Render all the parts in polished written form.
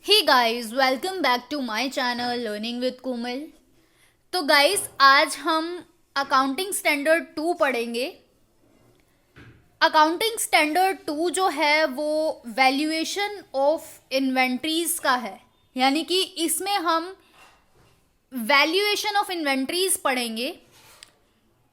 Hey guys, welcome back to my channel learning with Komal. तो guys, आज हम accounting standard 2 पढ़ेंगे। अकाउंटिंग स्टैंडर्ड 2 जो है वो वैल्यूएशन ऑफ इन्वेंट्रीज का है, यानी कि इसमें हम वैल्यूएशन ऑफ इन्वेंट्रीज पढ़ेंगे।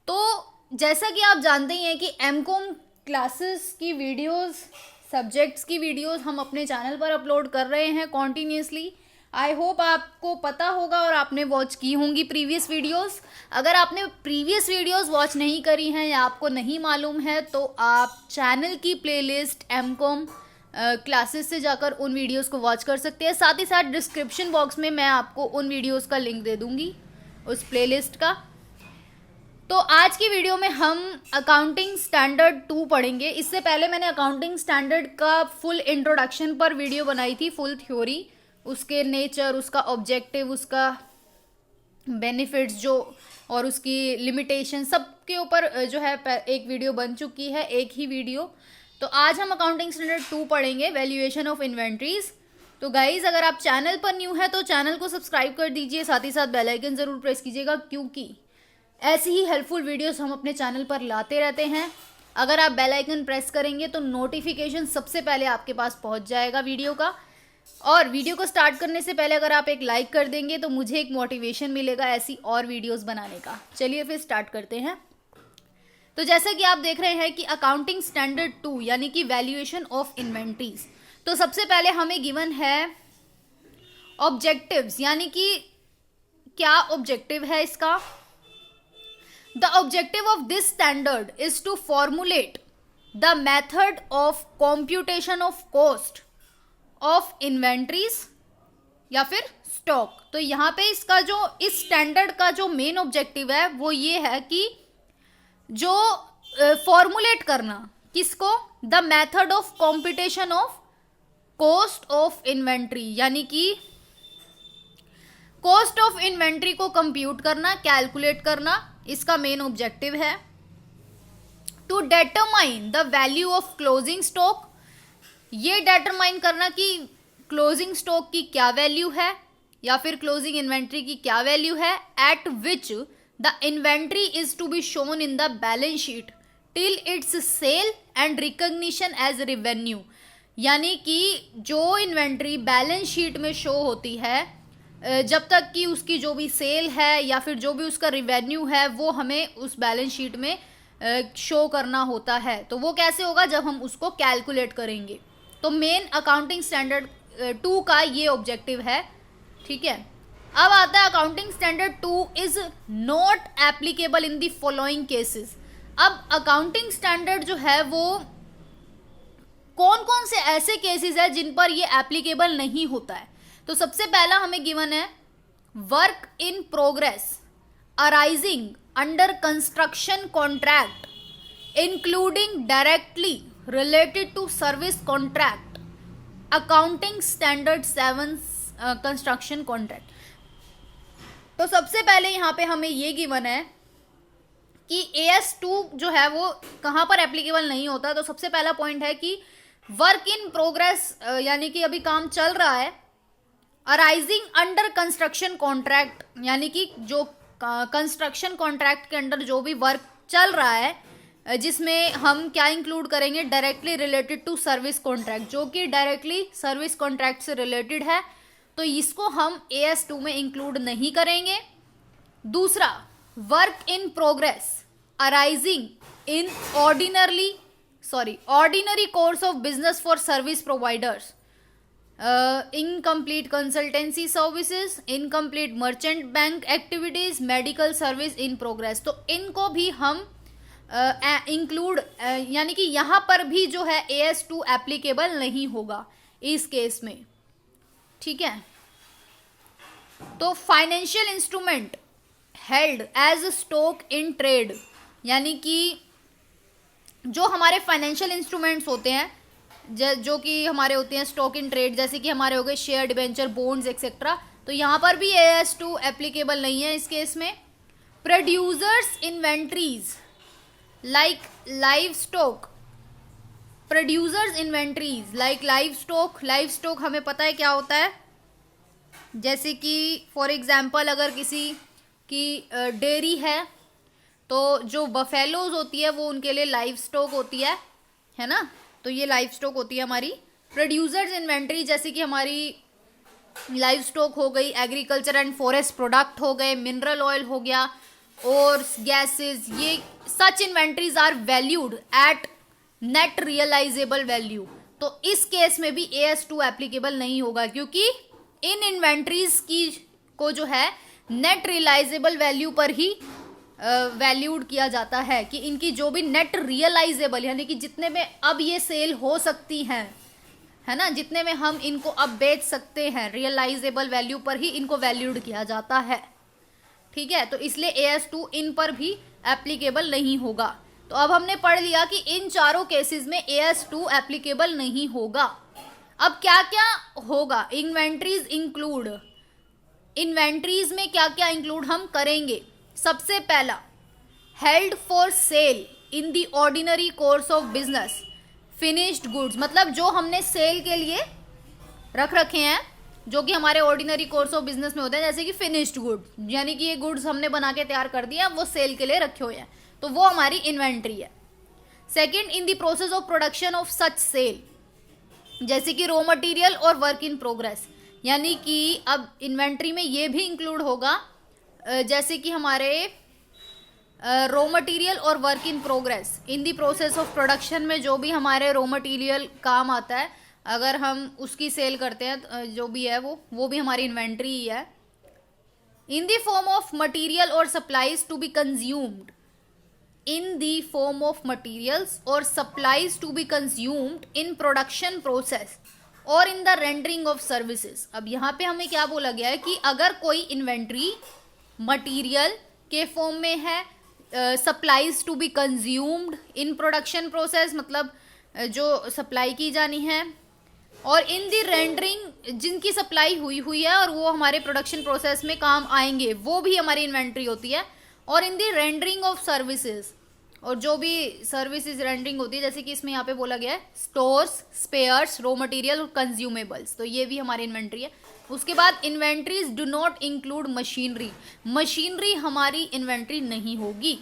तो जैसा कि आप जानते ही हैं कि एमकॉम क्लासेस की वीडियोस, सब्जेक्ट्स की वीडियोस हम अपने चैनल पर अपलोड कर रहे हैं कॉन्टीन्यूसली। आई होप आपको पता होगा और आपने वॉच की होंगी प्रीवियस वीडियोस। अगर आपने प्रीवियस वीडियोस वॉच नहीं करी हैं या आपको नहीं मालूम है तो आप चैनल की प्लेलिस्ट एमकॉम क्लासेस से जाकर उन वीडियोस को वॉच कर सकते हैं। साथ ही साथ डिस्क्रिप्शन बॉक्स में मैं आपको उन वीडियोस का लिंक दे दूंगी, उस प्लेलिस्ट का। तो आज की वीडियो में हम अकाउंटिंग स्टैंडर्ड 2 पढ़ेंगे। इससे पहले मैंने अकाउंटिंग स्टैंडर्ड का फुल इंट्रोडक्शन पर वीडियो बनाई थी, फुल थ्योरी, उसके नेचर, उसका ऑब्जेक्टिव, उसका बेनिफिट्स जो और उसकी लिमिटेशन, सब के ऊपर जो है एक वीडियो बन चुकी है, एक ही वीडियो। तो आज हम अकाउंटिंग स्टैंडर्ड 2 पढ़ेंगे, वैल्यूएशन ऑफ इन्वेंट्रीज। तो गाइज, अगर आप चैनल पर न्यू है तो चैनल को सब्सक्राइब कर दीजिए, साथ ही साथ बेल आइकन जरूर प्रेस कीजिएगा, क्योंकि ऐसी ही हेल्पफुल वीडियोस हम अपने चैनल पर लाते रहते हैं। अगर आप बेल आइकन प्रेस करेंगे तो नोटिफिकेशन सबसे पहले आपके पास पहुंच जाएगा वीडियो का। और वीडियो को स्टार्ट करने से पहले अगर आप एक लाइक कर देंगे तो मुझे एक मोटिवेशन मिलेगा ऐसी और वीडियोस बनाने का। चलिए फिर स्टार्ट करते हैं। तो जैसा कि आप देख रहे हैं कि अकाउंटिंग स्टैंडर्ड 2 यानी कि वैल्यूएशन ऑफ इन्वेंट्रीज। तो सबसे पहले हमें गिवन है ऑब्जेक्टिव्स, यानी कि क्या ऑब्जेक्टिव है इसका। The objective of this standard is to formulate the method of computation of cost of inventories या फिर स्टॉक। तो यहाँ पे इसका जो इस स्टैंडर्ड का जो मेन ऑब्जेक्टिव है वो ये है कि जो फॉर्मुलेट करना, किसको, the method of competition of cost of inventory, यानी कि कॉस्ट ऑफ इन्वेंट्री को कंप्यूट करना, कैलकुलेट करना, इसका मेन ऑब्जेक्टिव है। To determine the value of closing stock, ये डेटरमाइन करना कि क्लोजिंग स्टॉक की क्या वैल्यू है या फिर क्लोजिंग इन्वेंट्री की क्या वैल्यू है, at which the inventory is to be shown in the balance sheet till its sale and recognition as revenue, यानी कि जो इन्वेंट्री बैलेंस शीट में शो होती है जब तक कि उसकी जो भी सेल है या फिर जो भी उसका रिवेन्यू है वो हमें उस बैलेंस शीट में शो करना होता है। तो वो कैसे होगा, जब हम उसको कैलकुलेट करेंगे। तो मेन अकाउंटिंग स्टैंडर्ड 2 का ये ऑब्जेक्टिव है, ठीक है। अब आता है accounting standard 2 is not applicable in the following cases. अब अकाउंटिंग स्टैंडर्ड जो है वो कौन कौन से ऐसे केसेस है जिन पर ये एप्लीकेबल नहीं होता है। तो सबसे पहला हमें गिवन है work in progress arising under construction contract including directly related to service contract, accounting standard 7 construction contract. तो सबसे पहले यहाँ पे हमें ये गिवन है कि AS2 जो है वो कहाँ पर एप्लीकेबल नहीं होता। तो सबसे पहला पॉइंट है कि वर्क इन प्रोग्रेस, यानी कि अभी काम चल रहा है, अराइजिंग अंडर कंस्ट्रक्शन कॉन्ट्रैक्ट, यानी कि जो कंस्ट्रक्शन कॉन्ट्रैक्ट के अंडर जो भी वर्क चल रहा है, जिसमें हम क्या इंक्लूड करेंगे, directly related to service contract, जो कि डायरेक्टली सर्विस कॉन्ट्रैक्ट से रिलेटेड है, तो इसको हम AS2 में इंक्लूड नहीं करेंगे। दूसरा, work in progress arising in ordinary course of business for service providers, incomplete consultancy services, incomplete merchant bank activities, medical service in progress। तो इनको भी हम इंक्लूड यानी कि यहाँ पर भी जो है AS2 एप्लीकेबल नहीं होगा इस केस में, ठीक है। तो financial instrument held as stock in trade, यानी कि जो हमारे फाइनेंशियल इंस्ट्रूमेंट्स होते हैं जो कि हमारे होते हैं स्टॉक इन ट्रेड, जैसे कि हमारे हो गए शेयर, डिबेंचर, बॉन्ड्स एक्सेट्रा, तो यहाँ पर भी AS2 एप्लीकेबल नहीं है इस केस में। Producers inventories like live stock producers inventories like live stock हमें पता है क्या होता है, जैसे कि फॉर एग्जांपल अगर किसी की डेयरी है तो जो बफेलोज होती है वो उनके लिए लाइव स्टॉक होती है ना, तो ये लाइव स्टॉक होती है हमारी प्रोड्यूसर्स इन्वेंट्री। जैसे कि हमारी लाइव स्टॉक हो गई, एग्रीकल्चर एंड फॉरेस्ट प्रोडक्ट हो गए, मिनरल ऑयल हो गया और गैसेस, ये such inventories are valued at net realisable value. तो इस केस में भी AS2 एप्लीकेबल नहीं होगा, क्योंकि इन इन्वेंट्रीज की को जो है नेट रियलाइजेबल वैल्यू पर ही वैल्यूड किया जाता है, कि इनकी जो भी नेट रियलाइजेबल यानी कि जितने में अब ये सेल हो सकती हैं, है ना, जितने में हम इनको अब बेच सकते हैं, रियलाइजेबल वैल्यू पर ही इनको वैल्यूड किया जाता है। ठीक है, तो इसलिए AS2 इन पर भी एप्लीकेबल नहीं होगा। तो अब हमने पढ़ लिया कि इन चारों केसेस में AS2 एप्लीकेबल नहीं होगा। अब क्या क्या होगा, इन्वेंट्रीज इंक्लूड, इन्वेंट्रीज में क्या क्या इंक्लूड हम करेंगे। सबसे पहला, held for sale in the ordinary course of business finished goods, मतलब जो हमने सेल के लिए रख रखे हैं, जो कि हमारे ऑर्डिनरी कोर्स ऑफ बिजनेस में होते हैं, जैसे कि फिनिश्ड गुड, यानी कि ये गुड्स हमने बना के तैयार कर दिया, वो सेल के लिए रखे हुए हैं, तो वो हमारी इन्वेंट्री है। Second, in the process of production of such sale, जैसे कि रॉ मटेरियल और वर्क इन प्रोग्रेस, यानी कि अब इन्वेंट्री में ये भी इंक्लूड होगा जैसे कि हमारे रॉ मटेरियल और work in progress. In the process of production में जो भी हमारे रॉ मटेरियल काम आता है, अगर हम उसकी सेल करते हैं जो भी है वो भी हमारी इन्वेंट्री ही है। In the form of material और supplies to be consumed, in the form of materials और supplies to be consumed in production process और in the rendering of services. अब यहाँ पे हमें क्या बोला गया है कि अगर कोई इन्वेंट्री मटेरियल के फॉर्म में है, supplies to be consumed in production process, मतलब जो सप्लाई की जानी है, और इन दी रेंडरिंग, जिनकी सप्लाई हुई है और वो हमारे प्रोडक्शन प्रोसेस में काम आएंगे, वो भी हमारी इन्वेंट्री होती है। और इन दी रेंडरिंग ऑफ सर्विसेज, और जो भी सर्विसेज रेंडरिंग होती है, जैसे कि इसमें यहाँ पे बोला गया है स्टोर्स, स्पेयर्स, रॉ मटेरियल और कंज्यूमेबल्स, तो ये भी हमारी इन्वेंट्री है। उसके बाद inventories do not include machinery, machinery हमारी इन्वेंट्री नहीं होगी।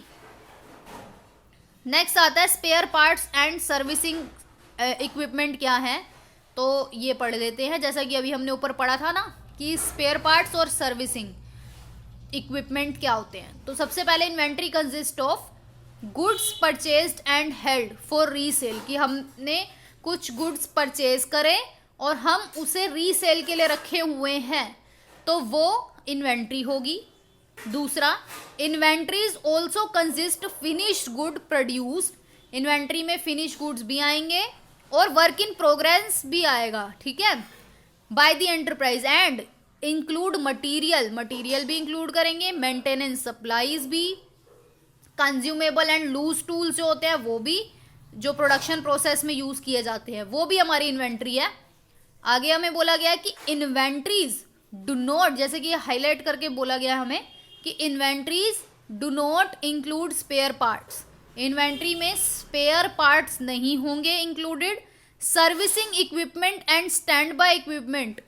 नेक्स्ट आता है spare parts and servicing equipment क्या है, तो ये पढ़ लेते हैं। जैसा कि अभी हमने ऊपर पढ़ा था ना कि स्पेयर पार्ट्स और सर्विसिंग इक्विपमेंट क्या होते हैं। तो सबसे पहले inventory consist of goods purchased and held for resale, कि हमने कुछ गुड्स परचेज करें और हम उसे रीसेल के लिए रखे हुए हैं, तो वो इन्वेंट्री होगी। दूसरा, inventories also consist finished good produced, inventory में फिनिश गुड्स भी आएंगे और वर्क इन प्रोग्रेस भी आएगा, ठीक है, by the enterprise, and include material, material भी इंक्लूड करेंगे, मेंटेनेंस सप्लाईज भी, कंज्यूमेबल एंड लूज टूल्स जो होते हैं वो भी, जो प्रोडक्शन प्रोसेस में यूज किए जाते हैं वो भी हमारी इन्वेंट्री है। आगे हमें बोला गया है कि इन्वेंट्रीज डू नॉट, जैसे कि हाईलाइट करके बोला गया है हमें कि inventories do not include spare parts, inventory में स्पेयर पार्ट्स नहीं होंगे included. Servicing equipment and stand by equipment,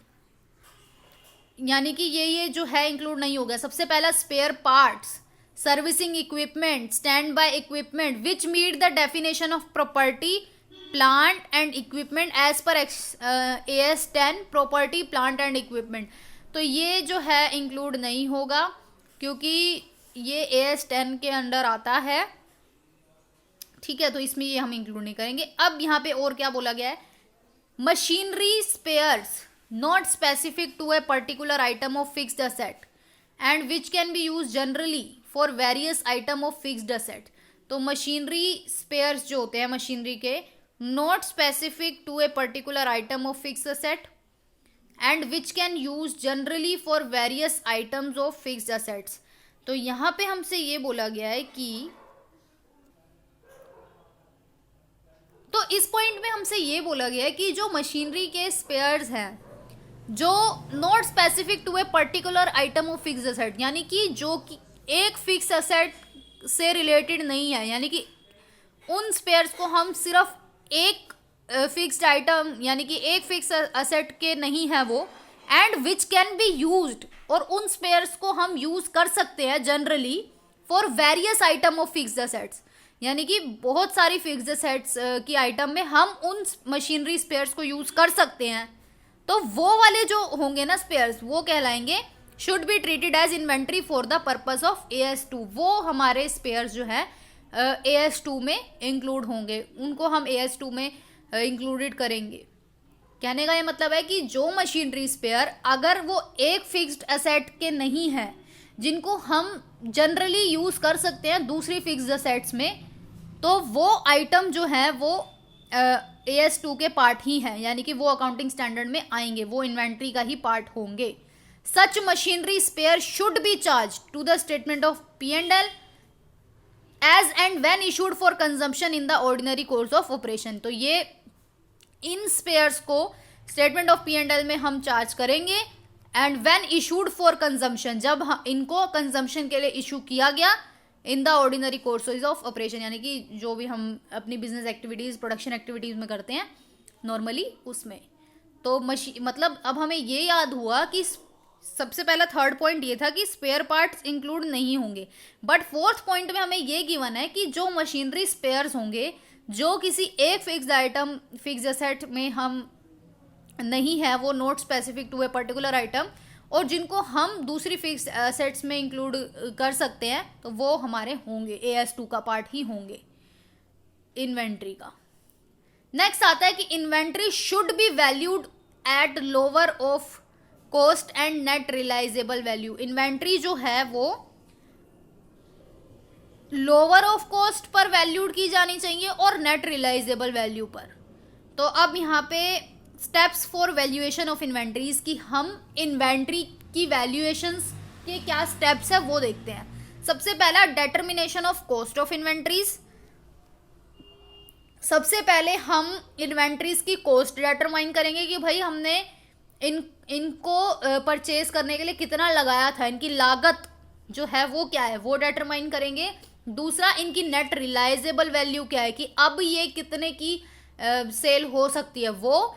यानी कि ये जो है इंक्लूड नहीं होगा। सबसे पहला spare parts, servicing equipment, stand by equipment which meet the definition of property plant and equipment as per AS10 property plant and equipment, तो ये जो है इंक्लूड नहीं होगा क्योंकि ये AS10 के अंडर आता है, ठीक है, तो इसमें ये हम इंक्लूड नहीं करेंगे। अब यहाँ पे और क्या बोला गया है, machinery spares not specific to a particular item of fixed asset and which can be use generally for various item of fixed asset, तो मशीनरी स्पेयर्स जो होते हैं मशीनरी के, not specific to a particular item of fixed asset and which can use generally for various items of fixed assets. तो यहाँ पे हमसे ये बोला गया है कि, तो इस पॉइंट में हमसे ये बोला गया है कि जो मशीनरी के स्पेयर्स हैं जो not specific to a particular item of fixed asset, यानी कि जो कि एक फिक्स असेट से रिलेटेड नहीं है, यानी कि उन स्पेयर्स को हम सिर्फ एक फिक्स्ड आइटम यानी कि एक फिक्स असेट के नहीं है वो, and which can be used, और उन स्पेयर्स को हम यूज कर सकते हैं generally for various item of fixed assets, यानी कि बहुत सारी फिक्स्ड असेट्स की आइटम में हम उन मशीनरी स्पेयर्स को यूज कर सकते हैं, तो वो वाले जो होंगे ना स्पेयर्स वो कहलाएंगे should be treated as inventory for the purpose of AS2। वो हमारे स्पेयर्स जो है AS2 में इंक्लूड होंगे, उनको हम AS2 में इंक्लूडेड करेंगे। कहने का ये मतलब है कि जो मशीनरी स्पेयर अगर वो एक फिक्स्ड एसेट के नहीं है, जिनको हम जनरली यूज कर सकते हैं दूसरी फिक्स्ड एसेट्स में, तो वो आइटम जो है वो AS2 के पार्ट ही हैं, यानी कि वो अकाउंटिंग स्टैंडर्ड में आएंगे, वो इन्वेंट्री का ही पार्ट होंगे। Such machinery spare should be charge to the statement of P&L as and when issued for consumption in the ordinary course of operation. तो ये इन स्पेयर्स को स्टेटमेंट ऑफ P&L में हम चार्ज करेंगे, and when issued for consumption, जब इनको consumption के लिए इशू किया गया in the ordinary courses of operation, यानी कि जो भी हम अपनी बिजनेस एक्टिविटीज प्रोडक्शन एक्टिविटीज में करते हैं नॉर्मली उसमें। तो मतलब अब हमें ये याद हुआ कि सबसे पहला थर्ड पॉइंट ये था कि स्पेयर पार्ट्स इंक्लूड नहीं होंगे, बट फोर्थ पॉइंट में हमें ये गिवन है कि जो मशीनरी स्पेयर्स होंगे जो किसी एक फिक्स्ड आइटम फिक्स्ड एसेट में हम नहीं है, वो not specific to a particular item, और जिनको हम दूसरी फिक्स्ड एसेट्स में इंक्लूड कर सकते हैं, तो वो हमारे होंगे AS2 का पार्ट ही होंगे इन्वेंट्री का। नेक्स्ट आता है कि inventory should be valued at lower of cost and net realisable value. Inventory जो है वो लोअर ऑफ कॉस्ट पर वैल्यूड की जानी चाहिए और नेट रियलाइजेबल वैल्यू पर। तो अब यहाँ पे steps for valuation of inventories की हम इन्वेंट्री की वैल्यूएशंस के क्या स्टेप्स है वो देखते हैं। सबसे पहला determination of cost of inventories. सबसे पहले हम इन्वेंट्रीज की कॉस्ट डिटरमाइन करेंगे कि भाई हमने इनको परचेज करने के लिए कितना लगाया था, इनकी लागत जो है वो क्या है वो डिटरमाइन करेंगे। दूसरा, इनकी नेट रियलाइजेबल वैल्यू क्या है कि अब ये कितने की सेल हो सकती है वो।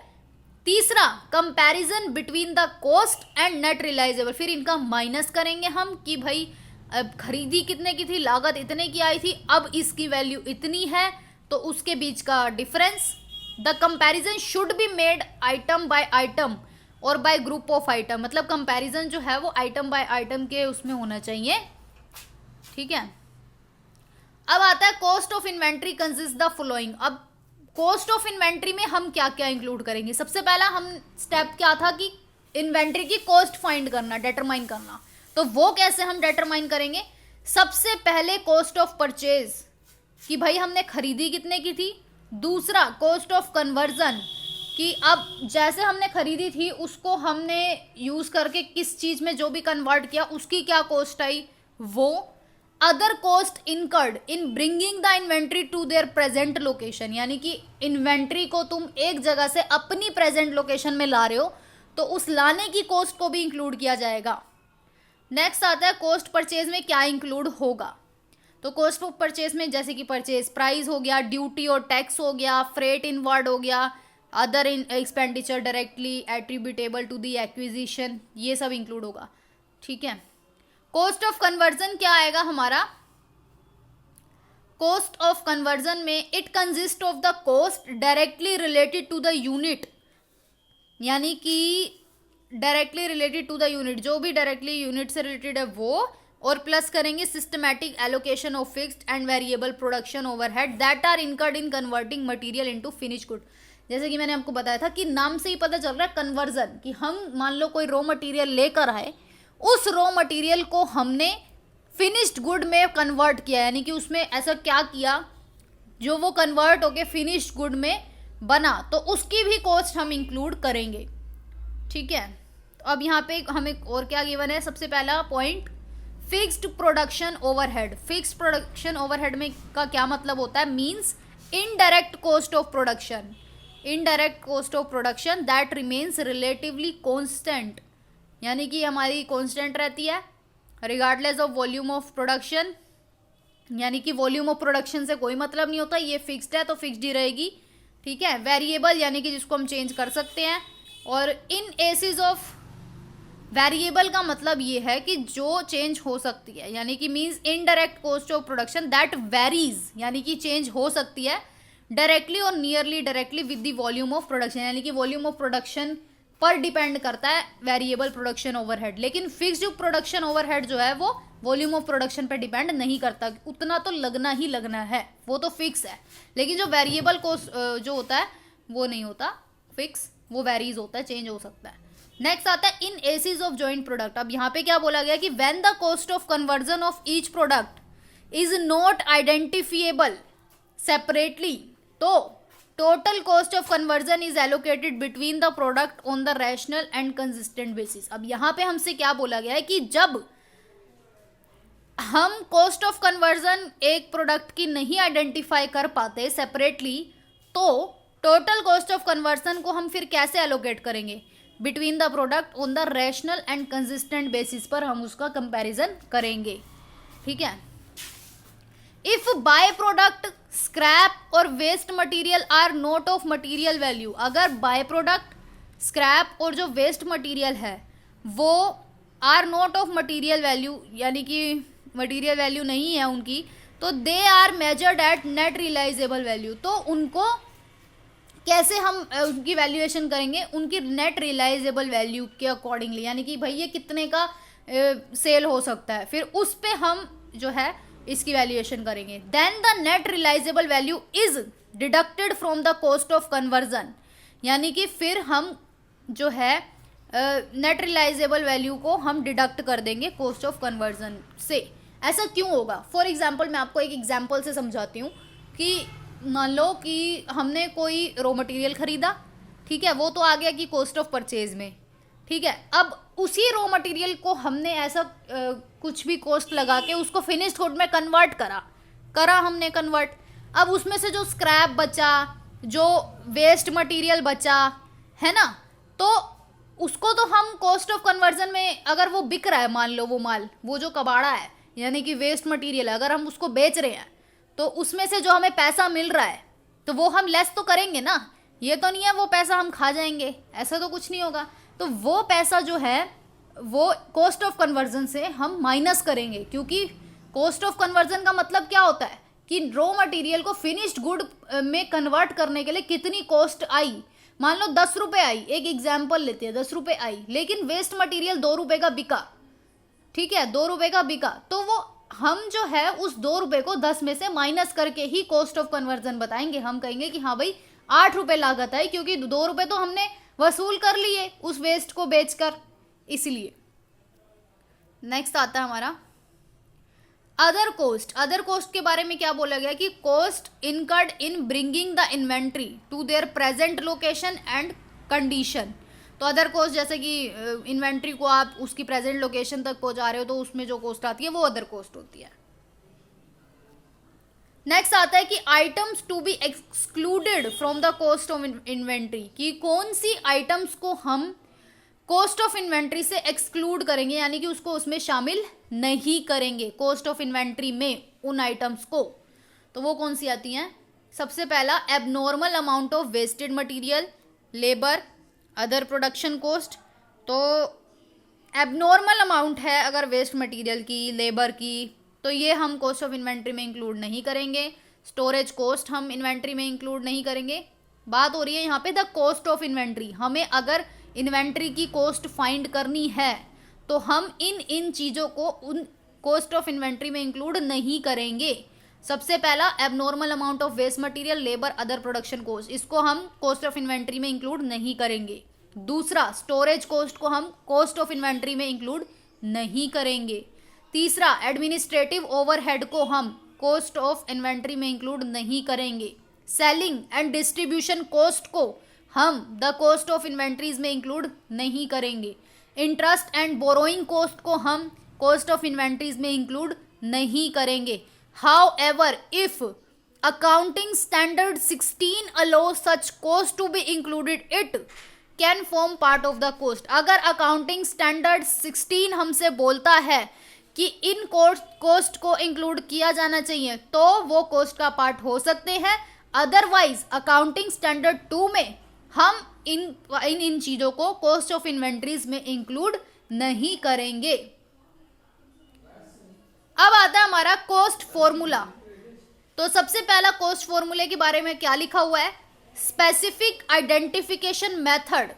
तीसरा, comparison between the cost and net realisable, फिर इनका माइनस करेंगे हम कि भाई अब खरीदी कितने की थी, लागत इतने की आई थी, अब इसकी वैल्यू इतनी है, तो उसके बीच का difference. The comparison should be made item by item और बाय ग्रुप ऑफ आइटम, मतलब कंपैरिजन जो है वो आइटम बाय आइटम के उसमें होना चाहिए, ठीक है। अब आता है cost of inventory consist the following. अब कॉस्ट ऑफ इन्वेंट्री में हम क्या क्या इंक्लूड करेंगे। सबसे पहला हम स्टेप क्या था कि इन्वेंट्री की कॉस्ट फाइंड करना, डिटरमाइन करना। तो वो कैसे हम डिटरमाइन करेंगे। सबसे पहले कॉस्ट ऑफ परचेज कि भाई हमने खरीदी कितने की थी। दूसरा, कॉस्ट ऑफ कन्वर्जन कि अब जैसे हमने खरीदी थी उसको हमने यूज करके किस चीज में जो भी कन्वर्ट किया उसकी क्या कॉस्ट आई वो। Other cost incurred in bringing the inventory to their present location, यानी कि इन्वेंट्री को तुम एक जगह से अपनी प्रेजेंट लोकेशन में ला रहे हो तो उस लाने की कॉस्ट को भी इंक्लूड किया जाएगा। नेक्स्ट आता है कॉस्ट परचेज में क्या इंक्लूड होगा। तो कॉस्ट ऑफ परचेज में जैसे कि परचेज प्राइस हो गया, ड्यूटी और टैक्स हो गया, फ्रेट इनवर्ड हो गया, other expenditure directly attributable to the acquisition, ये सब इंक्लूड होगा, ठीक है। कॉस्ट ऑफ कन्वर्जन क्या आएगा हमारा। कॉस्ट ऑफ कन्वर्जन में it consist of the cost directly related to the unit, यानी कि directly related to the unit, जो भी डायरेक्टली यूनिट से रिलेटेड है वो, और प्लस करेंगे systematic allocation of fixed and variable production overhead that are incurred in converting material into finish good. जैसे कि मैंने आपको बताया था कि नाम से ही पता चल रहा है कन्वर्जन, कि हम मान लो कोई रॉ मटेरियल लेकर आए, उस रॉ मटेरियल को हमने फिनिश्ड गुड में कन्वर्ट किया, यानी कि उसमें ऐसा क्या किया जो वो कन्वर्ट होके फिनिश्ड गुड में बना, तो उसकी भी कॉस्ट हम इंक्लूड करेंगे, ठीक है। तो अब यहाँ पे हमें और क्या गिवन है। सबसे पहला point fixed production overhead. Fixed production overhead में का क्या मतलब होता है, means indirect cost of production. Indirect cost of production that remains relatively constant, यानी कि हमारी कांस्टेंट रहती है regardless of volume of production, यानी कि वॉल्यूम ऑफ प्रोडक्शन से कोई मतलब नहीं होता, ये फिक्स्ड है तो फिक्स्ड ही रहेगी, ठीक है, वेरिएबल यानी कि जिसको हम चेंज कर सकते हैं, और इन एसिस ऑफ वेरिएबल का मतलब ये है कि जो चेंज हो सकती है, यानी कि means indirect cost of production that varies, यानी कि चेंज हो सकती है डायरेक्टली और nearly directly with the volume of production, यानी कि वॉल्यूम ऑफ प्रोडक्शन पर डिपेंड करता है वेरिएबल प्रोडक्शन ओवरहेड। लेकिन फिक्स्ड प्रोडक्शन ओवरहेड जो है वो वॉल्यूम ऑफ प्रोडक्शन पर डिपेंड नहीं करता, उतना तो लगना ही लगना है, वो तो फिक्स है। लेकिन जो वेरिएबल कॉस्ट जो होता है वो नहीं होता फिक्स, वो वेरीज होता है, चेंज हो सकता है। नेक्स्ट आता है इन एसिस ऑफ जॉइंट प्रोडक्ट। अब यहाँ पे क्या बोला गया कि when the cost of conversion of each product is not identifiable separately, तो total cost of conversion is allocated between the product on the rational and consistent basis. अब यहाँ पे हमसे क्या बोला गया है कि जब हम कॉस्ट ऑफ कन्वर्जन एक प्रोडक्ट की नहीं आइडेंटिफाई कर पाते सेपरेटली, तो टोटल कॉस्ट ऑफ कन्वर्जन को हम फिर कैसे एलोकेट करेंगे, between the product on the rational and consistent basis पर हम उसका कंपैरिजन करेंगे। ठीक है, इफ बाय प्रोडक्ट स्क्रैप और waste material are not of material value, अगर बाय प्रोडक्ट स्क्रैप और जो वेस्ट मटेरियल है वो are not of material value, यानी कि मटेरियल वैल्यू नहीं है उनकी, तो they are measured at net realisable value. तो उनको कैसे हम उनकी वैल्यूएशन करेंगे, उनकी नेट रियलाइजेबल वैल्यू के अकॉर्डिंगली, यानी कि भाई ये कितने का सेल हो सकता है, फिर उस पे हम जो है इसकी वैल्यूएशन करेंगे। Then the net realisable value is deducted from the cost of conversion, यानी कि फिर हम जो है नेट रियलाइजेबल वैल्यू को हम डिडक्ट कर देंगे कॉस्ट ऑफ कन्वर्जन से। ऐसा क्यों होगा? फॉर एग्जाम्पल मैं आपको एक एग्जाम्पल से समझाती हूँ कि मान लो कि हमने कोई रॉ मटेरियल खरीदा, ठीक है, वो तो आ गया कि कॉस्ट ऑफ परचेज में, ठीक है। अब उसी रॉ मटेरियल को हमने ऐसा कुछ भी कॉस्ट लगा के उसको फिनिश्ड गुड में कन्वर्ट करा हमने कन्वर्ट। अब उसमें से जो स्क्रैप बचा, जो वेस्ट मटेरियल बचा है ना, तो उसको तो हम कॉस्ट ऑफ कन्वर्जन में, अगर वो बिक रहा है, मान लो वो माल, वो जो कबाड़ा है यानी कि वेस्ट मटेरियल है, अगर हम उसको बेच रहे हैं तो उसमें से जो हमें पैसा मिल रहा है तो वो हम लेस तो करेंगे ना, ये तो नहीं है वो पैसा हम खा जाएंगे, ऐसा तो कुछ नहीं होगा। तो वो पैसा जो है वो कॉस्ट ऑफ कन्वर्जन से हम माइनस करेंगे, क्योंकि कॉस्ट ऑफ कन्वर्जन का मतलब क्या होता है कि रॉ मटेरियल को फिनिश्ड गुड में कन्वर्ट करने के लिए कितनी कॉस्ट आई। मान लो 10 रुपए आई, एक एग्जाम्पल लेते हैं, 10 रुपए आई, लेकिन वेस्ट मटेरियल 2 रुपए का बिका, ठीक है, 2 रुपए का बिका, तो वो हम जो है उस 2 रुपए को 10 में से माइनस करके ही कॉस्ट ऑफ कन्वर्जन बताएंगे। हम कहेंगे कि हाँ भाई 8 रुपए लागत आई, क्योंकि 2 रुपए तो हमने वसूल कर लिए उस वेस्ट को बेचकर, इसलिए। नेक्स्ट आता है हमारा अदर कोस्ट। अदर कोस्ट के बारे में क्या बोला गया कि cost incurred in bringing the inventory to their present location and condition. तो अदर कोस्ट जैसे कि इन्वेंट्री को आप उसकी प्रेजेंट लोकेशन तक पहुंचा रहे हो तो उसमें जो कॉस्ट आती है वो अदर कॉस्ट होती है। नेक्स्ट आता है कि items to be excluded from the cost of inventory, कि कौन सी आइटम्स को हम कॉस्ट ऑफ इन्वेंट्री से एक्सक्लूड करेंगे, यानी कि उसको उसमें शामिल नहीं करेंगे कॉस्ट ऑफ इन्वेंट्री में उन आइटम्स को। तो वो कौन सी आती हैं? सबसे पहला abnormal amount of wasted material, labour, other production cost. तो एबनॉर्मल अमाउंट है अगर वेस्ट मटेरियल की, लेबर की, तो ये हम कॉस्ट ऑफ इन्वेंट्री में इंक्लूड नहीं करेंगे। स्टोरेज कॉस्ट हम इन्वेंट्री में इंक्लूड नहीं करेंगे। बात हो रही है यहाँ पे द कॉस्ट ऑफ इन्वेंट्री। हमें अगर इन्वेंट्री की कॉस्ट फाइंड करनी है तो हम इन चीज़ों को उन कॉस्ट ऑफ इन्वेंट्री में इंक्लूड नहीं करेंगे। सबसे पहला abnormal amount of waste material, labour, other production cost, इसको हम कॉस्ट ऑफ इन्वेंट्री में इंक्लूड नहीं करेंगे। दूसरा, स्टोरेज कॉस्ट को हम कॉस्ट ऑफ इन्वेंट्री में इंक्लूड नहीं करेंगे। तीसरा, एडमिनिस्ट्रेटिव ओवरहेड को हम कॉस्ट ऑफ इन्वेंट्री में इंक्लूड नहीं करेंगे। सेलिंग एंड डिस्ट्रीब्यूशन कॉस्ट को हम द कॉस्ट ऑफ इन्वेंट्रीज में इंक्लूड नहीं करेंगे। इंटरेस्ट एंड बोरोइंग कॉस्ट को हम कॉस्ट ऑफ इन्वेंट्रीज में इंक्लूड नहीं करेंगे। However, if accounting standard 16 allows such cost to be included, it can form part of the cost. अगर accounting standard 16 हमसे बोलता है कि इन कॉस्ट को इंक्लूड किया जाना चाहिए तो वो कॉस्ट का पार्ट हो सकते हैं, अदरवाइज अकाउंटिंग स्टैंडर्ड 2 में हम इन चीजों को कॉस्ट ऑफ इन्वेंट्रीज में इंक्लूड नहीं करेंगे। अब आता है हमारा कॉस्ट फॉर्मूला। तो सबसे पहला कॉस्ट फॉर्मूले के बारे में क्या लिखा हुआ है, specific identification method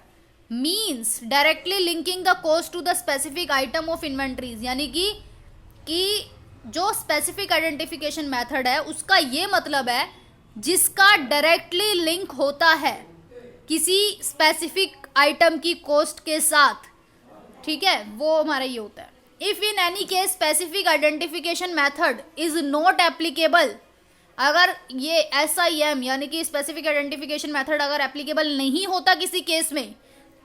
means directly linking the cost to the specific item of inventories. यानी कि जो स्पेसिफिक आइडेंटिफिकेशन मेथड है उसका ये मतलब है जिसका डायरेक्टली लिंक होता है किसी स्पेसिफिक आइटम की कॉस्ट के साथ, ठीक है, वो हमारा ये होता है। If in any case specific identification method is not applicable, अगर ये SIM यानी कि स्पेसिफिक आइडेंटिफिकेशन मेथड अगर एप्लीकेबल नहीं होता किसी केस में,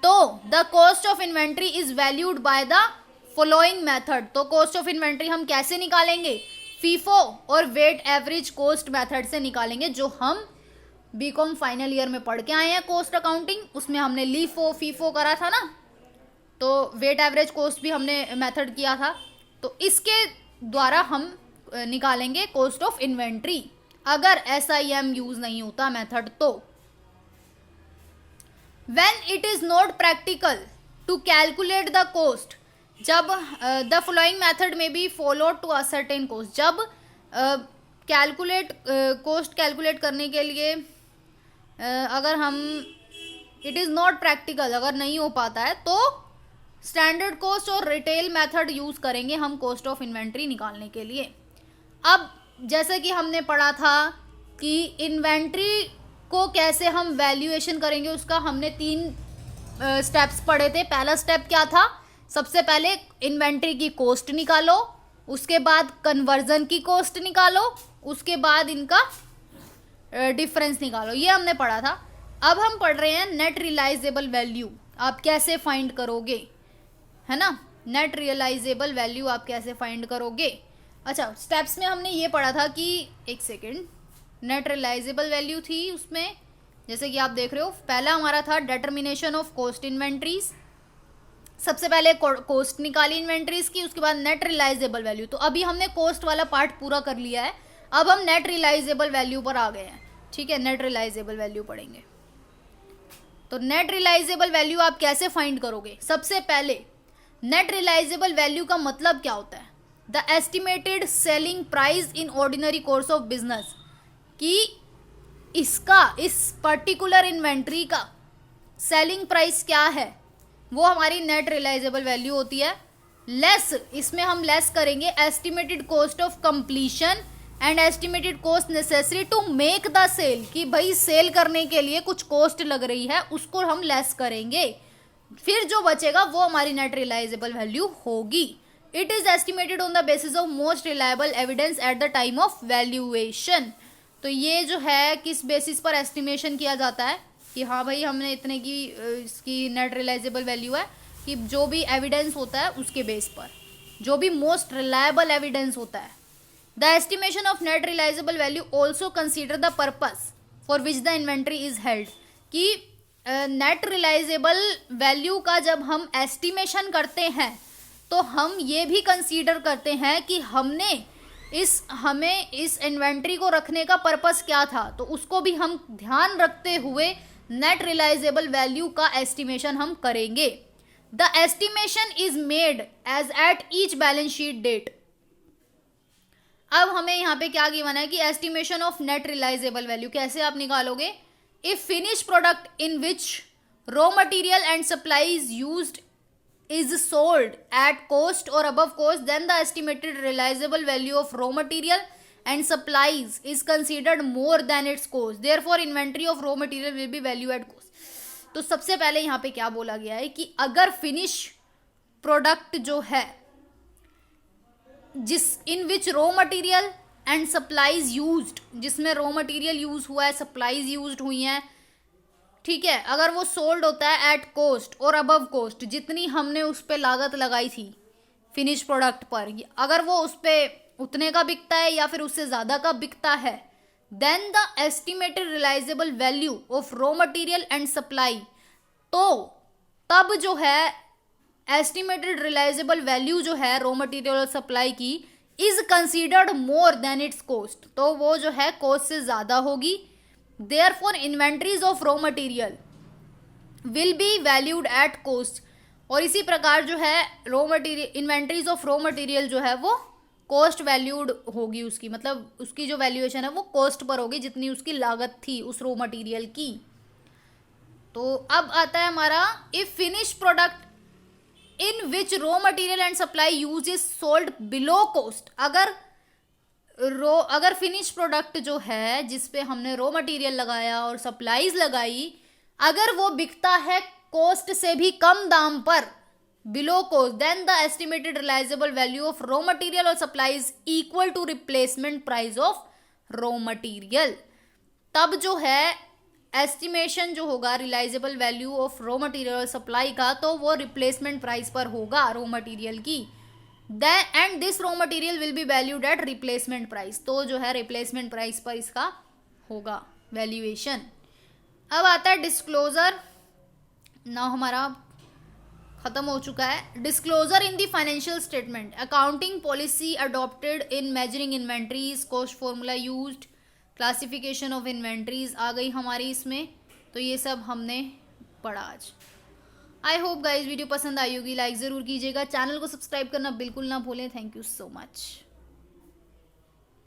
तो the cost of inventory is valued by the following method. तो कॉस्ट ऑफ इन्वेंट्री हम कैसे निकालेंगे, फीफो और वेट एवरेज कॉस्ट मेथड से निकालेंगे, जो हम बीकॉम फाइनल ईयर में पढ़ के आए हैं कॉस्ट अकाउंटिंग, उसमें हमने लीफो फीफो करा था ना, तो वेट एवरेज कॉस्ट भी हमने मेथड किया था। तो इसके द्वारा हम निकालेंगे कॉस्ट ऑफ इन्वेंट्री अगर SIM यूज नहीं होता मेथड। तो when it is not practical to calculate the cost, जब द फॉलोइंग मेथड में be follow to ascertain cost, जब कॉस्ट कैलकुलेट करने के लिए अगर हम इट इज़ नॉट प्रैक्टिकल, अगर नहीं हो पाता है, तो स्टैंडर्ड कॉस्ट और रिटेल मेथड यूज करेंगे हम कॉस्ट ऑफ इन्वेंट्री निकालने के लिए। अब जैसे कि हमने पढ़ा था कि इन्वेंट्री को कैसे हम वैल्यूएशन करेंगे, उसका हमने 3 स्टेप्स पढ़े थे। पहला स्टेप क्या था, सबसे पहले इन्वेंट्री की कॉस्ट निकालो, उसके बाद कन्वर्जन की कॉस्ट निकालो, उसके बाद इनका डिफरेंस निकालो, ये हमने पढ़ा था। अब हम पढ़ रहे हैं नेट रियलाइजेबल वैल्यू आप कैसे फाइंड करोगे, है ना, नेट रियलाइजेबल वैल्यू आप कैसे फाइंड करोगे। अच्छा, स्टेप्स में हमने ये पढ़ा था कि एक सेकेंड, नेट रियलाइजेबल वैल्यू थी उसमें, जैसे कि आप देख रहे हो, पहला हमारा था डिटर्मिनेशन ऑफ कॉस्ट इन्वेंट्रीज। सबसे पहले कॉस्ट निकाली इन्वेंट्रीज की, उसके बाद नेट रियलाइजेबल वैल्यू। तो अभी हमने कॉस्ट वाला पार्ट पूरा कर लिया है, अब हम नेट रियलाइजेबल वैल्यू पर आ गए हैं, ठीक है। नेट रियलाइजेबल वैल्यू पढ़ेंगे। तो नेट रियलाइजेबल वैल्यू आप कैसे फाइंड करोगे, सबसे पहले नेट रियलाइजेबल वैल्यू का मतलब क्या होता है, the estimated selling price in ordinary course of business, कि इसका, इस पर्टिकुलर इन्वेंट्री का सेलिंग प्राइस क्या है, वो हमारी नेट रियलाइजेबल वैल्यू होती है। लेस, इसमें हम लेस करेंगे estimated cost of completion and estimated cost necessary to make the sale, कि भाई सेल करने के लिए कुछ कॉस्ट लग रही है, उसको हम लेस करेंगे, फिर जो बचेगा वो हमारी नेट रियलाइजेबल वैल्यू होगी। It is estimated on the basis of most reliable evidence at the time of valuation. तो ये जो है किस बेसिस पर एस्टिमेशन किया जाता है कि हाँ भाई हमने इतने की इसकी नेट रियलाइजेबल वैल्यू है, कि जो भी एविडेंस होता है उसके बेस पर, जो भी मोस्ट रिलायबल एविडेंस होता है। The estimation of net realisable value also consider the purpose for which the inventory is held, कि नेट रियलाइजेबल वैल्यू का जब हम एस्टिमेशन करते हैं तो हम ये भी कंसीडर करते हैं कि हमें इस इन्वेंट्री को रखने का पर्पस क्या था, तो उसको भी हम ध्यान रखते हुए नेट रियलाइजेबल वैल्यू का एस्टिमेशन हम करेंगे। The estimation is made as at each balance sheet date. अब हमें यहाँ पे क्या गिवन है कि estimation of net realisable value कैसे आप निकालोगे, if finish product in which raw material and supplies used is sold at cost or above cost, then the estimated realizable value of raw material and supplies is considered more than its cost, therefore inventory of raw material will be value at cost। तो सबसे पहले यहाँ पे क्या बोला गया है कि अगर फिनिश प्रोडक्ट जो है जिस in which raw material and supplies used, जिसमें रॉ मटेरियल यूज हुआ है, सप्लाईज यूज्ड हुई हैं, ठीक है, अगर वो सोल्ड होता है एट कॉस्ट और अबव कॉस्ट, जितनी हमने उस पर लागत लगाई थी फिनिश प्रोडक्ट पर, अगर वो उस पर उतने का बिकता है या फिर उससे ज़्यादा का बिकता है, then the estimated realisable value of raw material and supply, तो तब जो है एस्टिमेटेड रियलाइजेबल वैल्यू जो है रॉ मटेरियल और सप्लाई की is considered more than its cost, तो वो जो है कॉस्ट से ज़्यादा होगी। Therefore inventories of raw material will be valued at cost. और इसी प्रकार जो है raw material, inventories of raw material जो है वो कॉस्ट वैल्यूड होगी उसकी, मतलब उसकी जो वैल्यूएशन है वो कॉस्ट पर होगी जितनी उसकी लागत थी उस रॉ मटेरियल की। तो अब आता है हमारा if finish product in which raw material and supply use is sold below cost. अगर फिनिश प्रोडक्ट जो है जिसपे हमने रॉ मटेरियल लगाया और सप्लाईज लगाई, अगर वो बिकता है कॉस्ट से भी कम दाम पर, below cost, then the estimated realizable value of raw material और supplies equal to replacement price of raw material. तब जो है एस्टिमेशन जो होगा realizable value of raw material और सप्लाई का, तो वो रिप्लेसमेंट प्राइस पर होगा रॉ मटेरियल की। And this raw material will be valued at replacement price. तो जो है रिप्लेसमेंट प्राइस पर इसका होगा वैल्यूएशन। अब आता है डिस्क्लोजर। ना हमारा खत्म हो चुका है। Disclosure in the financial statement, accounting policy adopted in measuring inventories, cost formula used, classification of inventories आ गई हमारी इसमें। तो ये सब हमने पढ़ा आज। आई होप गाइज वीडियो पसंद आई होगी, लाइक ज़रूर कीजिएगा, चैनल को सब्सक्राइब करना बिल्कुल ना भूलें। Thank you so much.